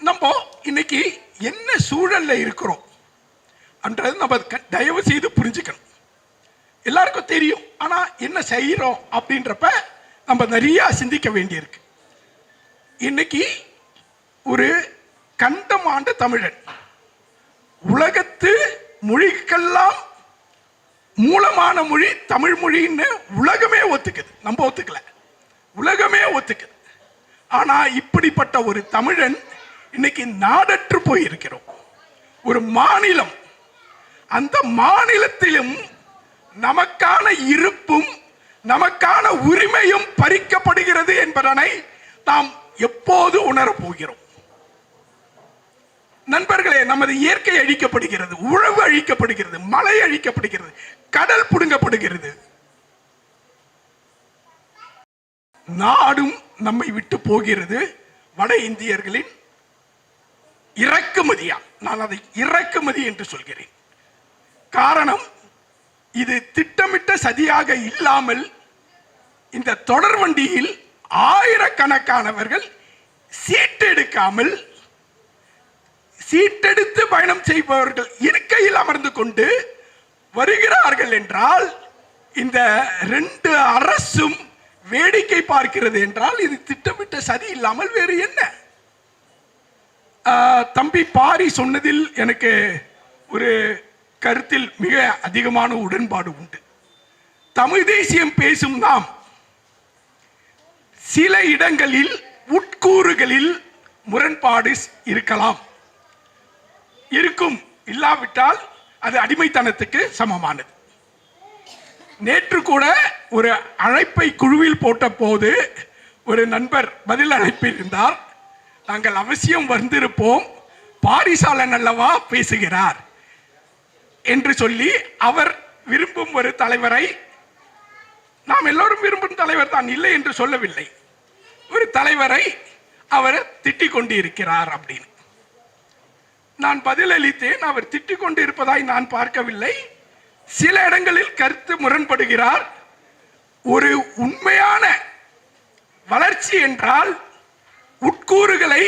நம்ம இன்னைக்கு என்ன சூழல்ல இருக்கிறோம் என்றது நம்ம தயவு செய்து புரிஞ்சுக்கணும். எல்லாருக்கும் தெரியும், ஆனா என்ன செய்யறோம் அப்படின்றப்ப நம்ம நிறைய சிந்திக்க வேண்டியிருக்கு. இன்னைக்கு ஒரு கண்டமாண்ட தமிழன், உலகத்து மொழிக்கெல்லாம் மூலமான மொழி தமிழ் மொழின்னு உலகமே ஒத்துக்குது. நம்ம ஒத்துக்கல, உலகமே ஒத்துக்குது. ஆனா இப்படிப்பட்ட ஒரு தமிழன் இன்னைக்கு நாடற்று போயிருக்கிறோம். ஒரு மாநிலம், அந்த மாநிலத்திலும் நமக்கான இருப்பும் நமக்கான உரிமையும் பறிக்கப்படுகிறது என்பதனை நாம் எப்போது உணரப் போகிறோம்? நண்பர்களே, நமது இயற்கை அழிக்கப்படுகிறது, உழவு அழிக்கப்படுகிறது, மழை அழிக்கப்படுகிறது, கடல் புடுங்கப்படுகிறது. நாடும் நம்மை விட்டு போகிறது. வட இந்தியர்களின் இறக்குமதியா, நான் அதை இறக்குமதி என்று சொல்கிறேன். காரணம், இது திட்டமிட்ட சதியாக இல்லாமல் இந்த தொடர் வண்டியில் ஆயிரக்கணக்கானவர்கள் சீட்டெடுக்காமல், சீட்டெடுத்து பயணம் செய்பவர்கள் இருக்கையில் அமர்ந்து கொண்டு வருகிறார்கள் என்றால், இந்த ரெண்டு அரசும் வேடிக்கை பார்க்கிறது என்றால் இது திட்டமிட்ட சதி இல்லாமல் வேறு என்ன? தம்பி பாரி சொன்னதில் எனக்கு ஒரு கருத்தில் மிக அதிகமான உடன்பாடு உண்டு. தமிழ் தேசியம் பேசும் நாம் சில இடங்களில் உட்கூறுகளில் முரண்பாடு இருக்கலாம், இருக்கும். இல்லாவிட்டால் அது அடிமைத்தனத்துக்கு சமமானது. நேற்று கூட ஒரு அழைப்பை குழுவில் போட்ட போது ஒரு நண்பர் பதில் அழைப்பிருந்தார். நாங்கள் அவசியம் வந்திருப்போம், பாரிசாலன் அல்லவா பேசுகிறார் என்று சொல்லி அவர் விரும்பும் ஒரு தலைவரை, நாம் எல்லோரும் விரும்பும் தலைவர் தான், இல்லை என்று சொல்லவில்லை, ஒரு தலைவரை அவர் திட்டிக் கொண்டு இருக்கிறார் அப்படின்னு நான் பதிலளித்தேன். அவர் திட்டிக் கொண்டு இருப்பதாய் நான் பார்க்கவில்லை. சில இடங்களில் கருத்து முரண்படுகிறார். ஒரு உண்மையான வளர்ச்சி என்றால் உட்கூறுகளை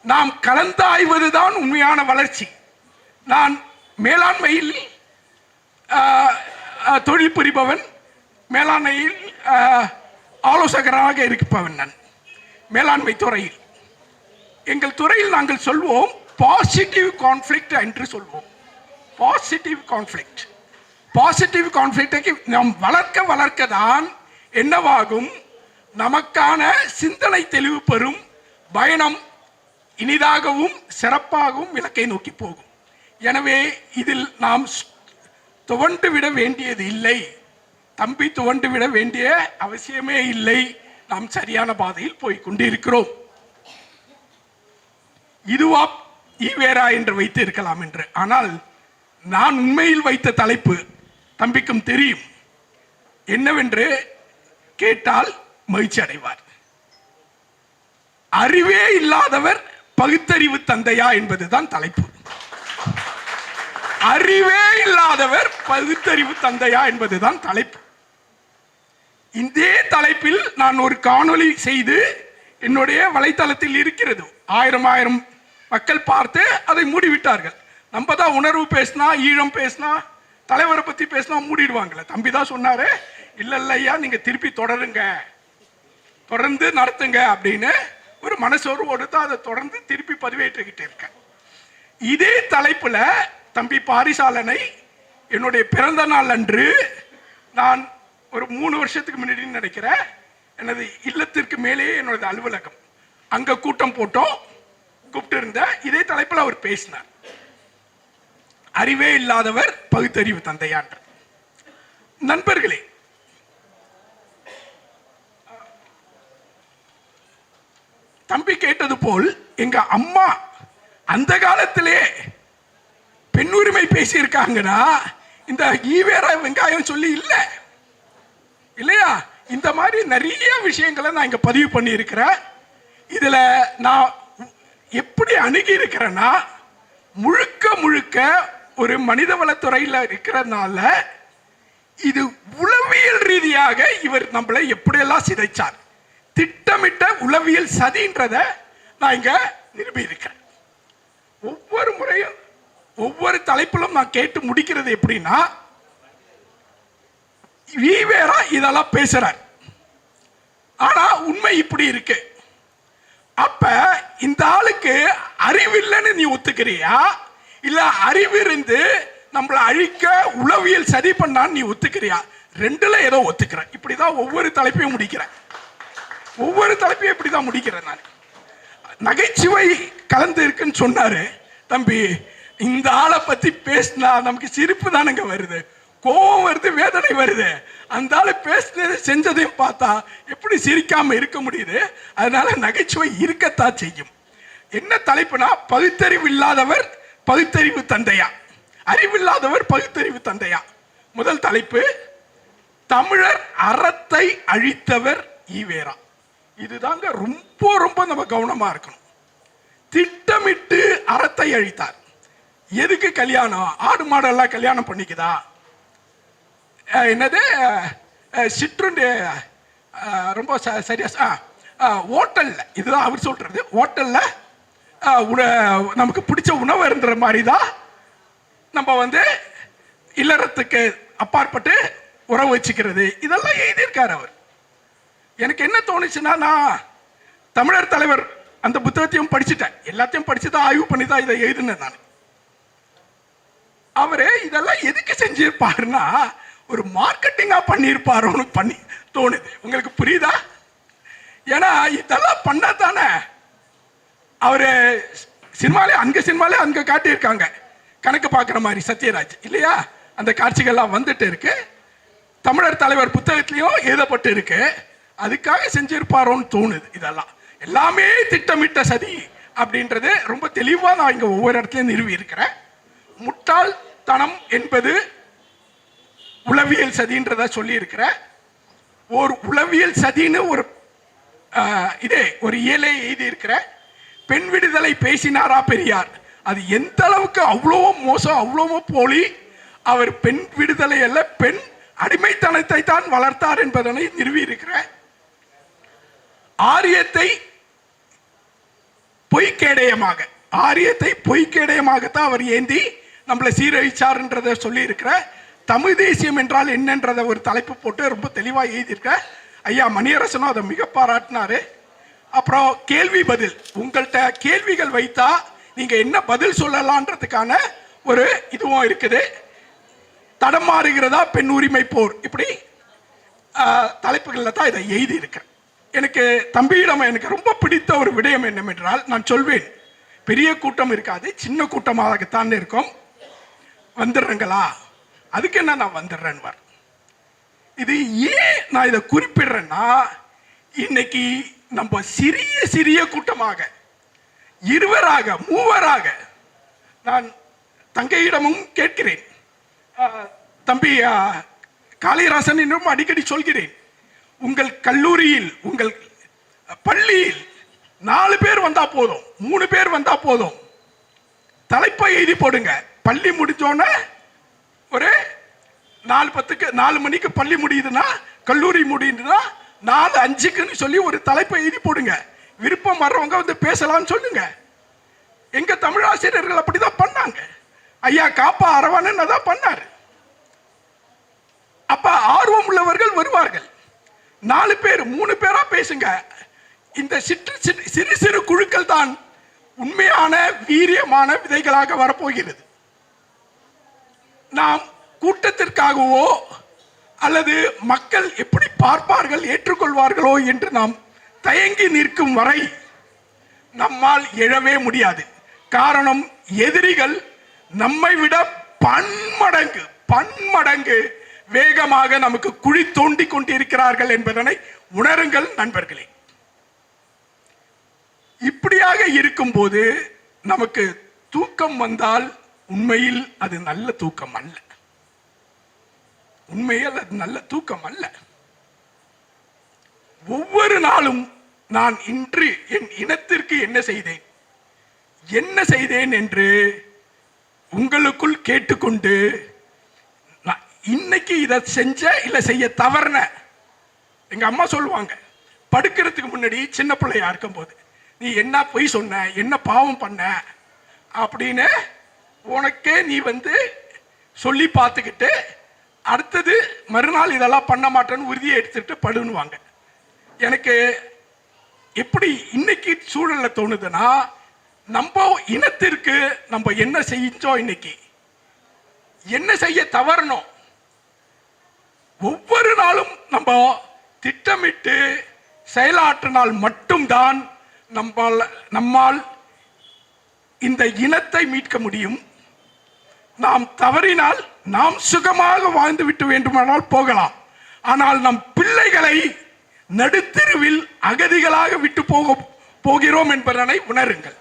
நாம் கலந்தாய்வதுதான் உண்மையான வளர்ச்சி. நான் மேலாண்மையில் தொழில் புரிபவன், மேலாண்மையில் ஆலோசகராக இருப்பவன். நான் மேலாண்மை துறையில், எங்கள் துறையில் நாங்கள் சொல்வோம் பாசிட்டிவ் கான்ஃப்ளிக்ட் என்று சொல்வோம். பாசிட்டிவ் கான்ஃப்ளிக்ட், பாசிட்டிவ் கான்ஃப்ளிக்டை நாம் வளர்க்க வளர்க்க தான் என்னவாகும்? நமக்கான சிந்தனை தெளிவு பெறும், பயணம் இனிதாகவும் சிறப்பாகவும் இலக்கை நோக்கி போகும். எனவே இதில் நாம் துவண்டு விட வேண்டியது இல்லை, தம்பி துவண்டு விட வேண்டிய அவசியமே இல்லை. நாம் சரியான பாதையில் போய் கொண்டிருக்கிறோம். இதுவா ஈவேரா என்று வைத்து இருக்கலாம் என்று. ஆனால் நான் உண்மையில் வைத்த தலைப்பு தம்பிக்கும் தெரியும், என்னவென்று கேட்டால் மகிழ்ச்சி அடைவார். அறிவே இல்லாதவர் பகுத்தறிவு தந்தையா என்பதுதான் தலைப்பு. அறிவே இல்லாதவர் பகுத்தறிவு தந்தையா என்பதுதான் தலைப்பு. இந்த தலைப்பில் நான் ஒரு காணொளி செய்து என்னுடைய வலைத்தளத்தில் இருக்கிறது. 1000 மக்கள் பார்த்து அதை மூடிவிட்டார்கள். நம்ம தான் உணர்வு பேசினா, ஈழம் பேசினா, தலைவரை பத்தி பேசினா மூடிடுவாங்களே. தம்பி தான் சொன்னாரு, இல்ல ஐயா நீங்க திருப்பி தொடருங்க, தொடர்ந்து நடத்துங்க அப்படின்னு ஒரு மனசோர்வோடு தான் அதை தொடர்ந்து திருப்பி பதிவேற்றுக்கிட்டு இருக்கேன். இதே தலைப்புல தம்பி பாரிசாலனை என்னுடைய பிறந்த நாள் அன்று நான் ஒரு 3 வருஷத்துக்கு முன்னாடி நினைக்கிறேன், எனது இல்லத்திற்கு மேலேயே என்னோட அலுவலகம், அங்க கூட்டம் போட்டோம், கூப்பிட்டு இருந்த இதே தலைப்பில் அவர் பேசினார். அறிவே இல்லாதவர் பகுத்தறிவு தந்தையான்ற. நண்பர்களே, தம்பி கேட்டது போல் எங்க அம்மா அந்த காலத்திலே பெண் உரிமை பேசியிருக்காங்கன்னா இந்த ஈவேரா வெங்காயம் சொல்லி இல்லை இல்லையா? இந்த மாதிரி நிறைய விஷயங்களை நான் இங்க பதிவு பண்ணி இருக்கிறேன். இதுல நான் எப்படி அணுகி இருக்கிறேன்னா, முழுக்க முழுக்க ஒரு மனிதவளத்துறையில் இருக்கிறதுனால இது உளவியல் ரீதியாக இவர் நம்மளை எப்படியெல்லாம் சிதைச்சார், திட்டமிட்ட உளவியல் சதின்றத நான் இங்க நிரூபி இருக்கிறேன். ஒவ்வொரு முறையும் ஒவ்வொரு தலைப்பிலும் நான் கேட்டு முடிக்கிறது எப்படின்னா, ஈவேரா இதெல்லாம் பேசுறார், ஆனா உண்மை இப்படி இருக்கு. அப்ப இந்த ஆளுக்கு அறிவில்லைன்னு நீ ஒத்துக்கிறியா, இல்ல அறிவு இருந்து நம்மளை அழிக்க உளவியல் சதி பண்ணான்னு நீ ஒத்துக்கிறியா? ரெண்டுல ஏதோ ஒத்துக்கிற. இப்படிதான் ஒவ்வொரு தலைப்பையும் முடிக்கிறேன். ஒவ்வொரு தலைப்பையும் இப்படிதான் முடிக்கிறேன். நான் நகைச்சுவை கலந்து இருக்குன்னு சொன்னாரு தம்பி. இந்த ஆளை பத்தி பேசினா நமக்கு சிரிப்பு தானங்க வருது, கோபம் வருது, வேதனை வருது. அந்த ஆளு பேசினது செஞ்சதையும் பார்த்தா எப்படி சிரிக்காம இருக்க முடியுது? அதனால நகைச்சுவை இருக்கத்தான் செய்யும். என்ன தலைப்புனா, பகுத்தறிவு இல்லாதவர் பகுத்தறிவு தந்தையா, அறிவில்லாதவர் பகுத்தறிவு தந்தையா. முதல் தலைப்பு, தமிழர் அறத்தை அழித்தவர் ஈவேரா. இதுதாங்க ரொம்ப ரொம்ப நம்ம கவனமா இருக்கணும். திட்டமிட்டு அறத்தை அழித்தார். எதுக்கு கல்யாணம்? ஆடு மாடெல்லாம் கல்யாணம் பண்ணிக்குதா? என்னது சிற்றுண்டு ரொம்ப சரியா ஹோட்டல்ல, இதுதான் அவர் சொல்றது, ஹோட்டல்ல நமக்கு பிடிச்ச உணவுன்ற மாதிரி தான் நம்ம இல்லறத்துக்கு அப்பாற்பட்டு உறவு வச்சுக்கிறது. இதெல்லாம் எழுதியிருக்காரு அவர். எனக்கு என்ன தோணுச்சுன்னா, நான் தமிழர் தலைவர் அந்த புத்தகத்தையும் படிச்சுட்டேன், எல்லாத்தையும் படிச்சுதான் ஆய்வு பண்ணி தான் இதை எழுதினேன் நான். அவரு இதெல்லாம் எதுக்கு செஞ்சிருப்பாருன்னா, ஒரு மார்க்கெட்டிங்கா பண்ணியிருப்பாரோன்னு பண்ணி தோணுது. உங்களுக்கு புரியுதா? ஏன்னா இதெல்லாம் பண்ண தானே அவரு சினிமாலே அங்க காட்டியிருக்காங்க, கணக்கு பார்க்குற மாதிரி சத்யராஜ் இல்லையா? அந்த காட்சிகள்லாம் வந்துட்டு இருக்கு, தமிழர் தலைவர் புத்தகத்திலையும் எழுதப்பட்டு இருக்கு. அதுக்காக செஞ்சிருப்பாரோன்னு தோணுது. இதெல்லாம் எல்லாமே திட்டமிட்ட சதி அப்படின்றது ரொம்ப தெளிவா நான் இங்க ஒவ்வொரு இடத்துலயும் நிறுவி இருக்கிறேன். முட்டாள்தனம் என்பது உளவியல் சதின்றத சொல்லி இருக்கிறேன். ஒரு உளவியல் சதின்னு ஒரு இயலை எழுதி இருக்கிற. பெண் விடுதலை பேசினாரா பெரியார்? அது எந்த அளவுக்கு அவ்வளவோ மோசம், அவ்வளவோ போலி. அவர் பெண் விடுதலை அல்ல, பெண் அடிமைத்தனத்தை தான் வளர்த்தார் என்பதனை நிறுவி இருக்கிற. ஆரியத்தை பொய்க்கேடயமாகத்தான் அவர் ஏந்தி நம்மளை சீரழிச்சார்ன்றத சொல்லி இருக்கிற. தமிழ் தேசியம் என்றால் என்னன்றத ஒரு தலைப்பு போட்டு ரொம்ப தெளிவாக எழுதியிருக்க. ஐயா மணியரசனும் அதை மிக பாராட்டினாரு. அப்புறம் கேள்வி பதில், உங்கள்கிட்ட கேள்விகள் வைத்தா நீங்க என்ன பதில் சொல்லலான்றதுக்கான ஒரு இதுவும் இருக்குது. தடமாறுகிறதா பெண் உரிமை போர், இப்படி தலைப்புகள்ல தான் இதை எழுதி இருக்கிறேன். எனக்கு தம்பியிடம் எனக்கு ரொம்ப பிடித்த ஒரு விடயம் என்னவென்றால், நான் சொல்வேன், பெரிய கூட்டம் இருக்காது, சின்ன கூட்டமாகத்தான் இருக்கும். வந்துடுறங்களா? அதுக்கு என்ன நான் வந்துடுறேன். இது ஏன் நான் இதை குறிப்பிடுறேன்னா, இன்னைக்கு நம்ம சிறிய கூட்டமாக, இருவராக, மூவராக, நான் தங்கையிடமும் கேட்கிறேன், தம்பி காளிராசன் என்றும் அடிக்கடி சொல்கிறேன், உங்கள் கல்லூரியில், உங்கள் பள்ளியில் 4 பேர் வந்தா போதும், 3 பேர் வந்தா போதும், தலைப்பை எழுதி போடுங்க. பள்ளி முடிஞ்சோன்ன ஒரு 4:10க்கு 4 மணிக்கு பள்ளி முடியுதுன்னா, கல்லூரி முடியுதுன்னா 4:05க்குன்னு சொல்லி ஒரு தலைப்பை எழுதி போடுங்க. விருப்பம் வர்றவங்க பேசலாம்னு சொல்லுங்க. எங்க தமிழாசிரியர்கள் அப்படிதான் பண்ணாங்க. ஐயா காப்பா அரவானன் அதான் பண்ணாரு. அப்ப ஆர்வம் உள்ளவர்கள் வருவார்கள். 4 பேர் 3 பேரா பேசுங்க. இந்த சிறு சிறு குழுக்கள் தான் உண்மையான வீரியமான விதைகளாக வரப்போகிறது. நாம் கூட்டத்திற்காகவோ அல்லது மக்கள் எப்படி பார்ப்பார்கள், ஏற்றுக்கொள்வார்களோ என்று நாம் தயங்கி நிற்கும் வரை நம்மால் எழவே முடியாது. காரணம், எதிரிகள் நம்மை விட பன்மடங்கு வேகமாக நமக்கு குழி தோண்டி கொண்டிருக்கிறார்கள் என்பதனை உணருங்கள் நண்பர்களே. இப்படியாக இருக்கும்போது நமக்கு தூக்கம் வந்தால் உண்மையில் அது நல்ல தூக்கம் அல்ல. உண்மையில் அது நல்ல தூக்கம் அல்ல. ஒவ்வொரு நாளும் நான் இன்று என் இனத்திற்கு என்ன செய்தேன் என்று உங்களுக்குள் கேட்டுக்கொண்டு, இன்னைக்கு இதை செஞ்ச இல்ல செய்ய தவறுன, எங்க அம்மா சொல்லுவாங்க, படுக்கிறதுக்கு முன்னாடி சின்ன பிள்ளையா இருக்கும் போது, நீ என்ன பொய் சொன்ன, என்ன பாவம் பண்ண அப்படின்னு உனக்கே நீ வந்து சொல்லி பார்த்துக்கிட்டு அடுத்தது மறுநாள் இதெல்லாம் பண்ண மாட்டேன்னு உறுதியை எடுத்துட்டு படுன்னுவாங்க. எனக்கு எப்படி இன்னைக்கு சூழல்ல தோணுதுன்னா, நம்ம இனத்திற்கு நம்ம என்ன செஞ்சோம், இன்னைக்கு என்ன செய்ய தவறணும், ஒவ்வொரு நாளும் நம்ம திட்டமிட்டு செயலாற்றினால் மட்டும்தான் நம்மால் இந்த இனத்தை மீட்க முடியும். நாம் தவறினால் நாம் சுகமாக வாழ்ந்து விட்டு வேண்டுமானால் போகலாம். ஆனால் நம் பிள்ளைகளை நடுத்தெருவில் அகதிகளாக விட்டு போகிறோம் என்பதனை உணருங்கள்.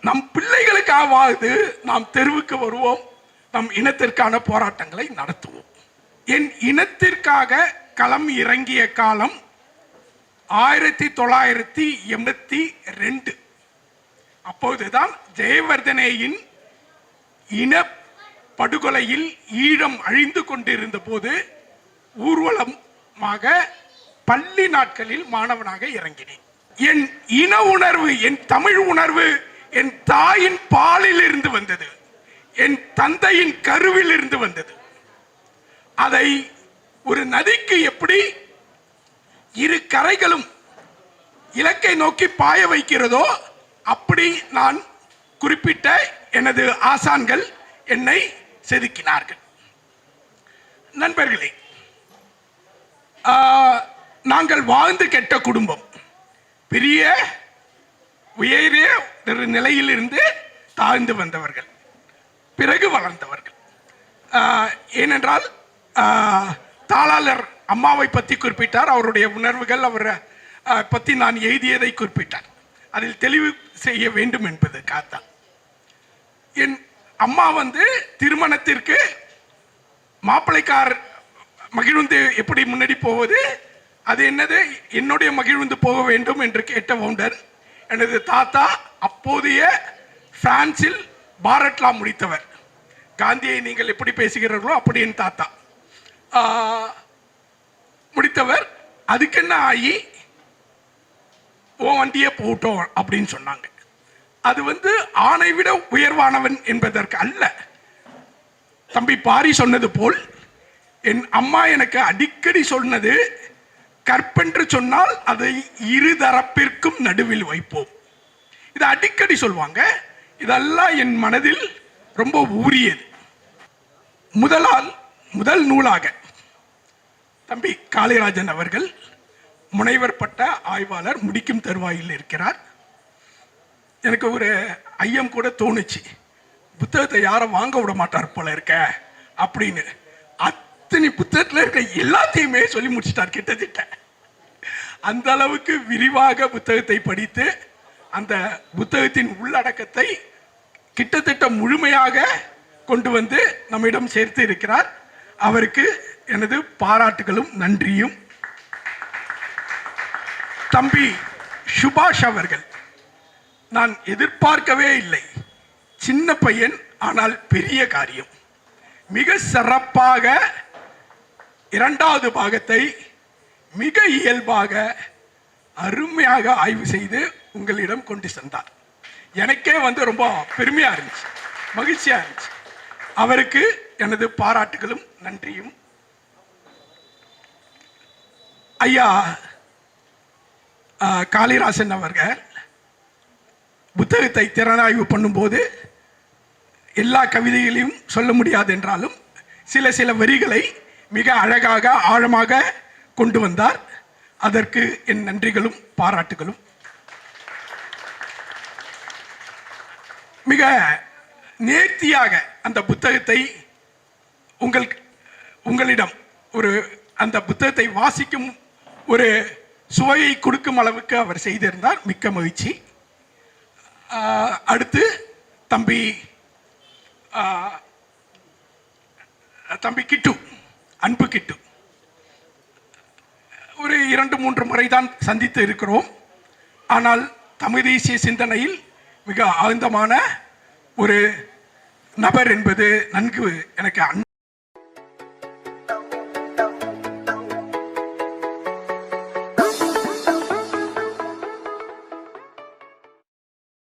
நம் பிள்ளைகளுக்காவது நாம் தெருவுக்கு வருவோம், நம் இனத்திற்கான போராட்டங்களை நடத்துவோம். என் இனத்திற்காக களம் இறங்கிய காலம் 1982. அப்போதுதான் ஜெயவர்தனேயின் இன படுகொலையில் ஈழம் அழிந்து கொண்டிருந்த போது ஊர்வலமாக பள்ளி நாட்களில் மாணவனாக இறங்கினேன். என் இன உணர்வு, என் தமிழ் உணர்வு என் தாயின் பாலில் இருந்து வந்தது, என் தந்தையின் கருவில் இருந்து வந்தது. அதை ஒரு நதிக்கு எப்படி இரு கரைகளும் இலக்கை நோக்கி பாய வைக்கிறதோ அப்படி நான் குறிப்பிட்ட எனது ஆசான்கள் என்னை செதுக்கினார்கள். நண்பர்களே, நாங்கள் வாழ்ந்து கெட்ட குடும்பம், பெரிய உயரிய நிலையில் இருந்து தாழ்ந்து வந்தவர்கள், பிறகு வளர்ந்தவர்கள். ஏனென்றால் தாளாளர் அம்மாவை பற்றி குறிப்பிட்டார், அவருடைய உணர்வுகள் அவரை பற்றி நான் எழுதியதை குறிப்பிட்டார். அதில் தெளிவு செய்ய வேண்டும் என்பதற்காகத்தான். என் அம்மா வந்து திருமணத்திற்கு மாப்பிள்ளைக்கார் மகிழ்ந்து எப்படி முன்னாடி போவது, அது என்னது என்னுடைய மகிழ்ந்து போக வேண்டும் என்று கேட்ட வவுண்டர் எனது தாத்தா. அப்போதைய பிரான்சில் பாரட்லா முடித்தவர். காந்தியை நீங்கள் எப்படி பேசுகிறீர்களோ அப்படி என் தாத்தா முடித்தவர். அதுக்கு என்ன ஆகி ஓ வண்டியே போட்டோம் அப்படின்னு சொன்னாங்க. அது வந்து ஆணை விட உயர்வானவன் என்பதற்கு அல்ல. தம்பி பாரி சொன்னது போல் என் அம்மா எனக்கு அடிக்கடி சொன்னது, கற்பென்று சொன்னால் அதை இருதரப்பிற்கும் நடுவில் வைப்போம். இதை அடிக்கடி சொல்வாங்க. இதெல்லாம் என் மனதில் ரொம்ப ஊறியது. முதல் நூலாக தம்பி காளிராஜன் அவர்கள் முனைவர் பட்ட ஆய்வாளர் முடிக்கும் தருவாயில் இருக்கிறார். எனக்கு ஒரு ஐயம் கூட தோணுச்சு, புத்தகத்தை யாரும் வாங்க விட மாட்டார் போல இருக்க அப்படின்னு. அத்தனை புத்தகத்தில் இருக்க எல்லாத்தையுமே சொல்லி முடிச்சிட்டார் கிட்டத்தட்ட. அந்த அளவுக்கு விரிவாக புத்தகத்தை படித்து அந்த புத்தகத்தின் உள்ளடக்கத்தை கிட்டத்தட்ட முழுமையாக கொண்டு வந்து நம்மிடம் சேர்த்து இருக்கிறார். அவருக்கு எனது பாராட்டுகளும் நன்றியும். தம்பி சுபாஷ் அவர்கள், நான் எதிர்பார்க்கவே இல்லை, சின்ன பையன் ஆனால் பெரிய காரியம். மிக சிறப்பாக இரண்டாவது பாகத்தை மிக இயல்பாக அருமையாக ஆய்வு செய்து உங்களிடம் கொண்டு சென்றார். எனக்கே வந்து ரொம்ப பெருமையா இருந்துச்சு, மகிழ்ச்சியா இருந்துச்சு. அவருக்கு எனது பாராட்டுகளும் நன்றியும். ஐயா காளிராசன் அவர்கள் புத்தகத்தை திறனாய்வு பண்ணும்போது எல்லா கவிதைகளையும் சொல்ல முடியாது என்றாலும் சில வரிகளை மிக அழகாக ஆழமாக கொண்டு வந்தார். அதற்கு என் நன்றிகளும் பாராட்டுகளும். மிக நேர்த்தியாக அந்த புத்தகத்தை உங்களிடம் அந்த புத்தகத்தை வாசிக்கும் ஒரு சுவையை கொடுக்கும் அளவுக்கு அவர் செய்திருந்தார். மிக்க மகிழ்ச்சி. அடுத்து தம்பி கிட்டு, அன்பு கிட்டு, ஒரு 2-3 முறை தான் சந்தித்து இருக்கிறோம். ஆனால் தமிழ் தேசிய சிந்தனையில் மிக ஆழ்ந்தமான ஒரு நபர் என்பது நன்கு எனக்கு